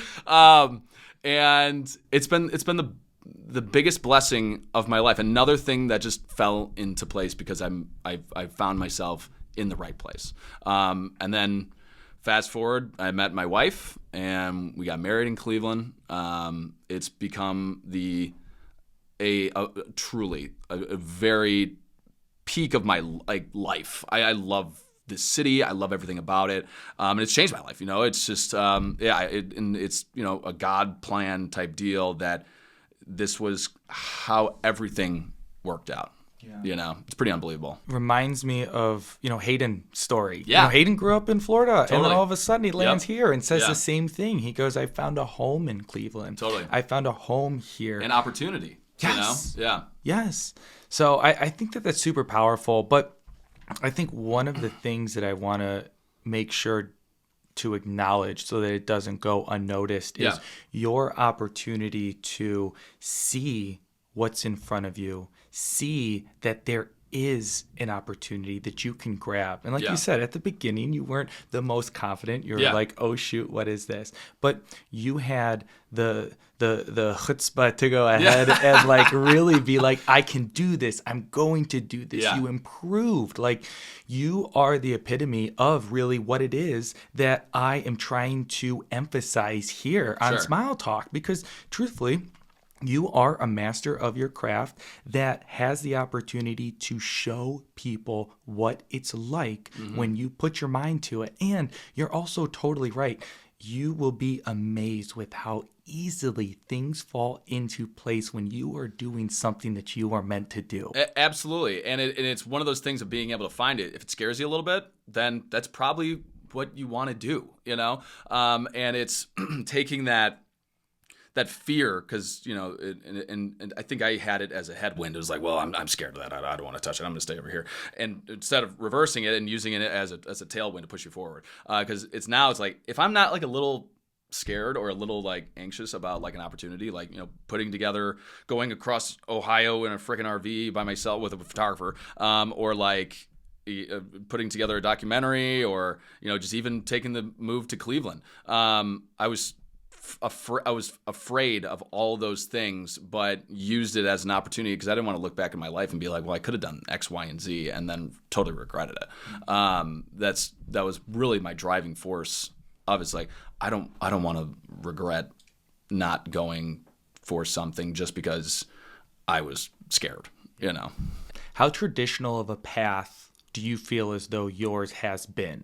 And it's been the biggest blessing of my life. Another thing that just fell into place because I found myself in the right place. And then fast forward, I met my wife and we got married in Cleveland. It's become truly a very peak of my life. I love this city. I love everything about it. And it's changed my life. It's just, it's, a God plan type deal that this was how everything worked out. Yeah. It's pretty unbelievable. Reminds me of, Hayden's story. Yeah. Hayden grew up in Florida, Totally. and then all of a sudden he lands here and says Yeah. the same thing. He goes, I found a home in Cleveland. Totally. I found a home here. An opportunity. Yes. Yeah. Yes. So I think that that's super powerful. But I think one of the things that I want to make sure to acknowledge so that it doesn't go unnoticed is your opportunity to see what's in front of you, see that there is an opportunity that you can grab. And like you said, at the beginning, you weren't the most confident. You were like, oh, shoot, what is this? But you had the chutzpah to go ahead and like really be like, I can do this. I'm going to do this. Yeah. You improved. Like you are the epitome of really what it is that I am trying to emphasize here on Smile Talk, because truthfully, you are a master of your craft that has the opportunity to show people what it's like when you put your mind to it. And you're also totally right. You will be amazed with how easily things fall into place when you are doing something that you are meant to do. Absolutely. And it's one of those things of being able to find it. If it scares you a little bit, then that's probably what you want to do, and it's taking that fear, because and I think I had it as a headwind. It was like, well, I'm scared of that. I don't want to touch it. I'm going to stay over here. And instead of reversing it and using it as a tailwind to push you forward, because it's like, if I'm not like a little scared or a little like anxious about like an opportunity, like going across Ohio in a freaking RV by myself with a photographer, or like putting together a documentary, or just even taking the move to Cleveland, I was afraid of all those things, but used it as an opportunity because I didn't want to look back in my life and be like, well, I could have done X, Y, and Z, and then totally regretted it. That was really my driving force. Obviously, I don't want to regret not going for something just because I was scared. How traditional of a path do you feel as though yours has been?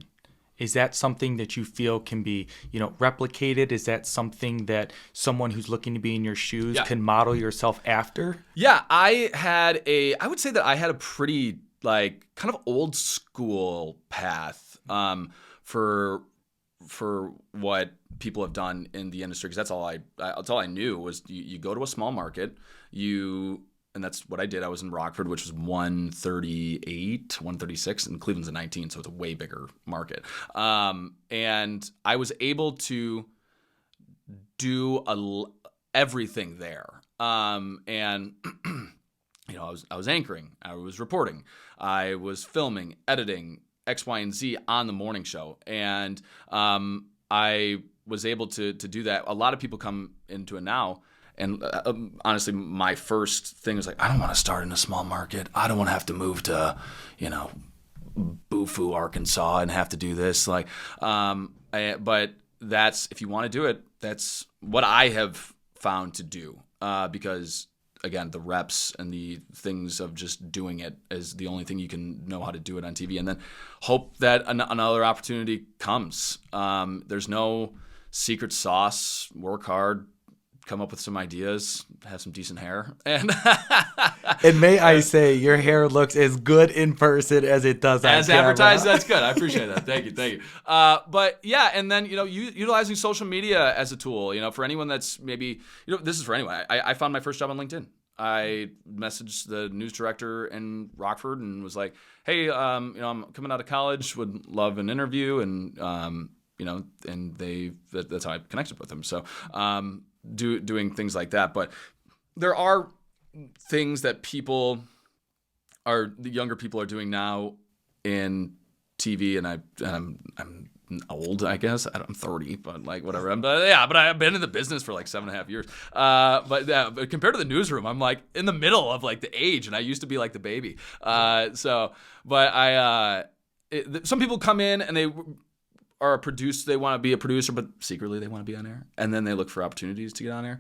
Is that something that you feel can be, replicated? Is that something that someone who's looking to be in your shoes can model yourself after? Yeah, I would say that I had a pretty like kind of old school path for what people have done in the industry, because that's all I knew was you go to a small market, and that's what I did. I was in Rockford, which was 138, 136, and Cleveland's a 19, so it's a way bigger market. And I was able to do everything there. And I was anchoring, I was reporting, I was filming, editing X, Y, and Z on the morning show, and I was able to do that. A lot of people come into it now. And honestly, my first thing was like, I don't want to start in a small market. I don't want to have to move to, Bufu, Arkansas, and have to do this. Like, but that's, if you want to do it, that's what I have found to do. Because again, the reps and the things of just doing it is the only thing you can know how to do it on TV, and then hope that another opportunity comes. There's no secret sauce. Work hard. Come up with some ideas, have some decent hair. And may I say, your hair looks as good in person as it does on camera. As advertised, that's good. I appreciate that. Thank you. But yeah, and then, utilizing social media as a tool, for anyone that's maybe, this is for anyone. I found my first job on LinkedIn. I messaged the news director in Rockford and was like, hey, I'm coming out of college, would love an interview. And, and that's how I connected with them. So, doing things like that. But there are things that the younger people are doing now in TV, and I'm old, I guess. I'm 30, but like whatever. But I've been in the business for like 7.5 years. But compared to the newsroom, I'm like in the middle of like the age, and I used to be like the baby. Some people come in and they are they want to be a producer, but secretly they want to be on air, and then they look for opportunities to get on air,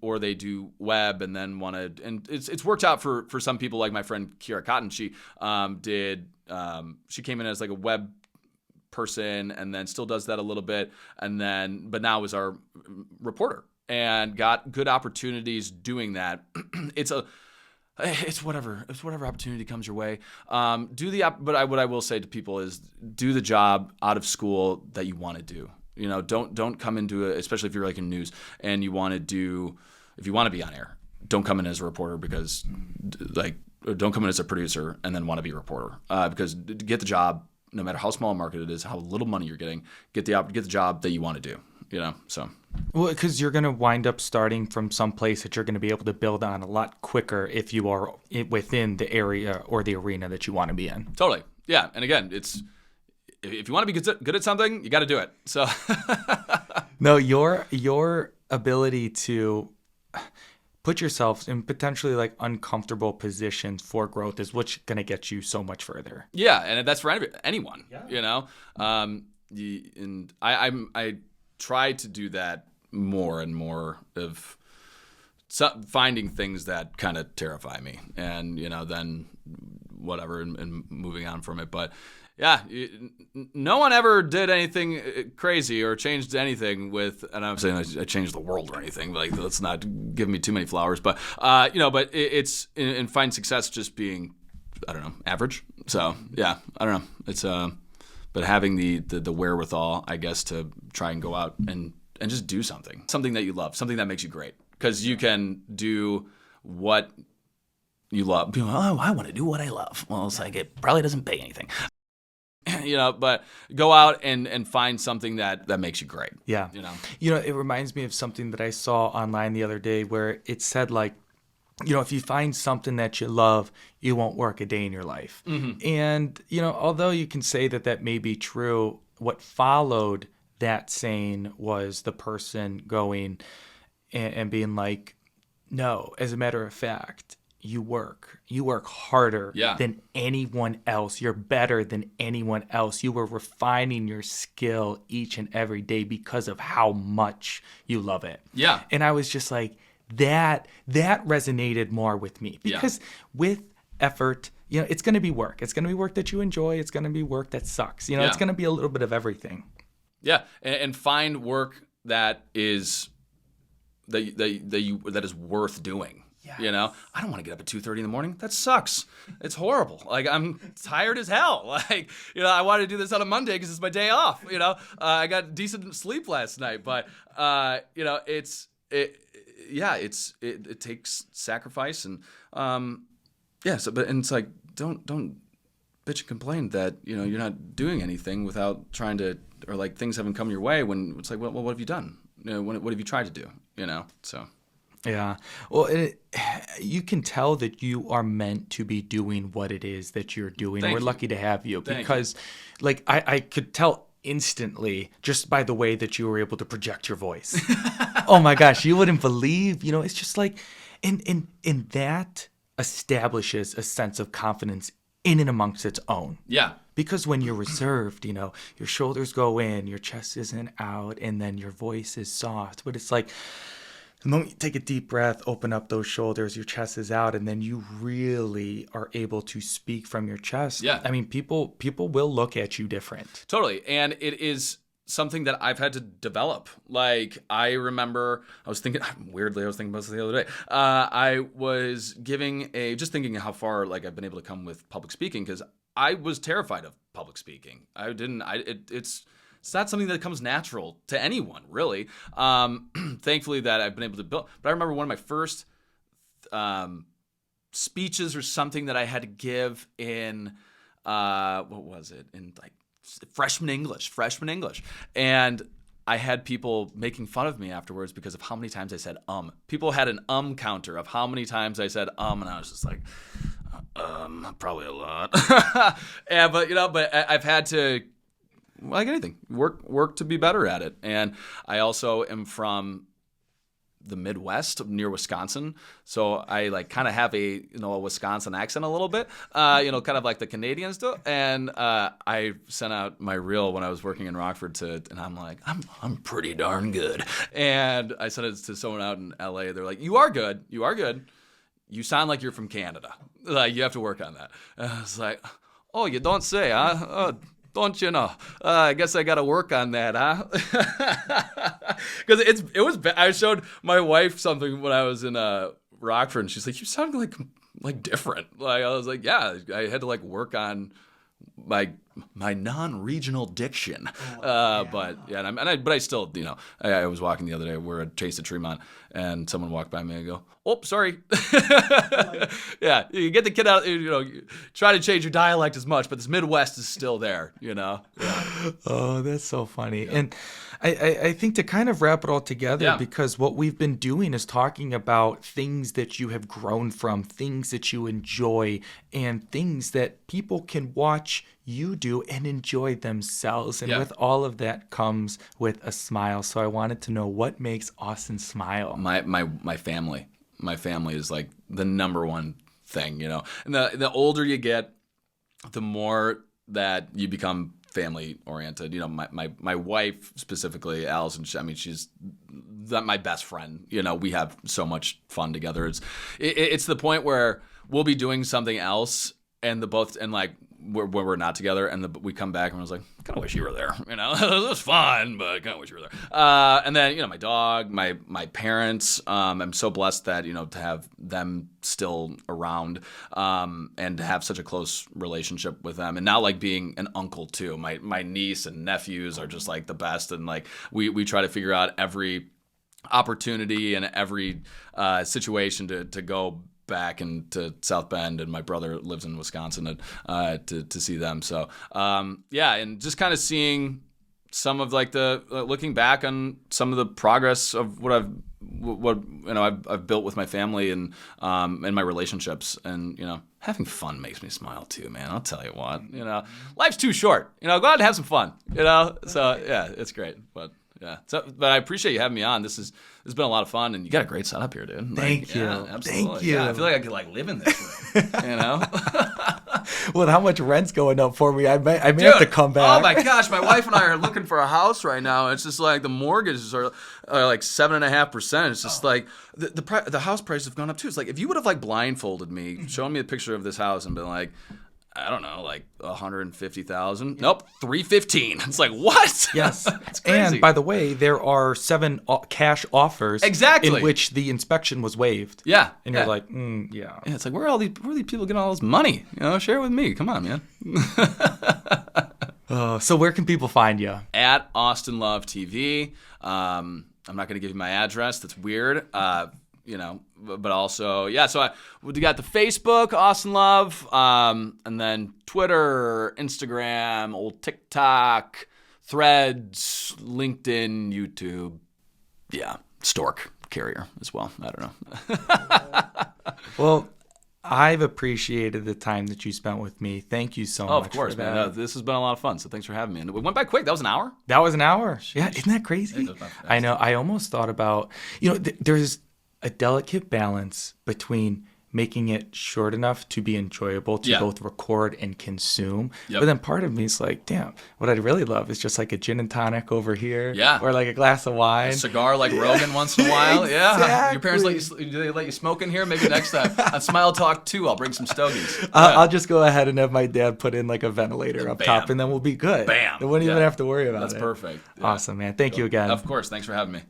or they do web and then want to, and it's worked out for some people, like my friend Kiara Cotton. She came in as like a web person and then still does that a little bit, but now is our reporter and got good opportunities doing that. It's whatever opportunity comes your way. But what I will say to people is do the job out of school that you want to do. Don't come into it, especially if you're like in news and if you want to be on air, don't come in as a reporter don't come in as a producer and then want to be a reporter. Because to get the job, no matter how small a market it is, how little money you're getting, get the job that you want to do. So. Well, because you're going to wind up starting from some place that you're going to be able to build on a lot quicker if you are within the area or the arena that you want to be in. Totally. Yeah. And again, if you want to be good at something, you got to do it. So. No, your ability to put yourself in potentially like uncomfortable positions for growth is what's going to get you so much further. Yeah. And that's for anyone, and I try to do that more and more of finding things that kind of terrify me and, then whatever and moving on from it. But yeah, no one ever did anything crazy or changed anything and I'm saying I changed the world or anything, like let's not give me too many flowers, but, but it's and find success just being, I don't know, average. So yeah, I don't know. It's, but having the wherewithal, I guess, to try and go out and just do something that you love, something that makes you great, because you can do what you love. People, I want to do what I love. Well, it's like it probably doesn't pay anything, but go out and find something that makes you great. Yeah. It reminds me of something that I saw online the other day where it said like, if you find something that you love, you won't work a day in your life. Mm-hmm. And, although you can say that may be true, what followed that saying was the person going and being like, no, as a matter of fact, you work harder than anyone else. You're better than anyone else. You were refining your skill each and every day because of how much you love it. Yeah. And I was just like, that resonated more with me because with effort, it's going to be work. It's going to be work that you enjoy. It's going to be work that sucks. It's going to be a little bit of everything. Yeah, and find work that is that is worth doing. Yes. I don't want to get up at 2:30 in the morning. That sucks. It's horrible. Like, I'm tired as hell. Like, I wanted to do this on a Monday because it's my day off. I got decent sleep last night, but it takes sacrifice and but it's like don't bitch and complain that you're not doing anything without trying to, or like things haven't come your way when it's like, well, what have you done? What have you tried to do? So. Yeah. Well, you can tell that you are meant to be doing what it is that you're doing. We're lucky to have you because, like, I could tell instantly just by the way that you were able to project your voice. Oh my gosh, you wouldn't believe. It's just like, and that establishes a sense of confidence in and amongst its own. Yeah. Because when you're reserved, your shoulders go in, your chest isn't out, and then your voice is soft. But it's like, the moment you take a deep breath, open up those shoulders, your chest is out, and then you really are able to speak from your chest. Yeah. I mean, people will look at you different. Totally. And it is something that I've had to develop. Like, I remember, I was thinking about this the other day. I was just thinking how far, like, I've been able to come with public speaking, because I was terrified of public speaking. It's not something that comes natural to anyone, really. Thankfully that I've been able to build. But I remember one of my first speeches or something that I had to give in, what was it? In like freshman English. And I had people making fun of me afterwards because of how many times I said People had an counter of how many times I said and I was just like, probably a lot. But I've had to, like anything, work to be better at it. And I also am from the Midwest near Wisconsin, so I like kind of have a Wisconsin accent a little bit, kind of like the Canadians do. And I sent out my reel when I was working in Rockford and I'm like, I'm pretty darn good. And I sent it to someone out in LA. They're like, you are good. You sound like you're from Canada. Like, you have to work on that. And I was like, oh, you don't say, huh? Oh, don't you know? I guess I got to work on that, huh? Because I showed my wife something when I was in Rockford, and she's like, you sound like different. Like, I was like, yeah, I had to like work on my non-regional diction. But I still, I was walking the other day. We're at Chase at Tremont, and someone walked by me and I go, oh, sorry. Yeah, you get the kid out, try to change your dialect as much, but this Midwest is still there, Yeah. Oh, that's so funny. Yeah. And I think to kind of wrap it all together, because what we've been doing is talking about things that you have grown from, things that you enjoy, and things that people can watch you do and enjoy themselves. And with all of that comes with a smile. So I wanted to know, what makes Austin smile? My family. My family is like the number one thing, And the older you get, the more that you become family oriented. My wife specifically, Allison, she's my best friend. We have so much fun together. It's the point where we'll be doing something else and when we're not together, and we come back and I was like, I kind of wish you were there. It was fun, but I kind of wish you were there. And then my dog, my parents. I'm so blessed that to have them still around, and to have such a close relationship with them, and now like being an uncle too. My niece and nephews are just like the best, and like we try to figure out every opportunity and every situation to go back into South Bend, and my brother lives in Wisconsin to see them. So and just kind of seeing some of like the looking back on some of the progress of what I've built with my family and my relationships, and having fun makes me smile too, man. I'll tell you what, life's too short. Go out and have some fun. So yeah, it's great, but. Yeah. But I appreciate you having me on. This has been a lot of fun, and you got a great setup here, dude. Thank you. Yeah, absolutely. Thank you. Yeah, I feel like I could live in this room. With how much rent's going up for me, I may have to come back. Oh my gosh, my wife and I are looking for a house right now. And it's just like the mortgages are like 7.5%. It's just like the house prices have gone up too. It's like if you would have like blindfolded me, showing me a picture of this house and been like, I don't know, like 150,000. Nope, 315. It's like what? Yes, it's crazy. And by the way, there are 7 cash offers exactly in which the inspection was waived. Yeah, and you're like, yeah. It's like where are these people getting all this money? Share it with me. Come on, man. So where can people find you? At Austin Love TV. I'm not going to give you my address. That's weird. But also, so we got the Facebook, Austin Love, and then Twitter, Instagram, old TikTok, Threads, LinkedIn, YouTube. Yeah, Stork Carrier as well. I don't know. Well, I've appreciated the time that you spent with me. Thank you so much. Of course, for that. man. This has been a lot of fun, so thanks for having me. And it went by quick. That was an hour? That was an hour. Sheesh. Yeah, isn't that crazy? I know. I almost thought about, there's a delicate balance between making it short enough to be enjoyable to both record and consume. Yep. But then part of me is like, damn, what I'd really love is just like a gin and tonic over here. Yeah. Or like a glass of wine. A cigar like Rogan once in a while. Exactly. Yeah. Your parents do they let you smoke in here? Maybe next time. On Smile Talk 2, I'll bring some stogies. Yeah. I'll just go ahead and have my dad put in like a ventilator up top and then we'll be good. Bam. I wouldn't even have to worry about That's it. perfect. Yeah. Awesome, man. Thank you again. Of course. Thanks for having me.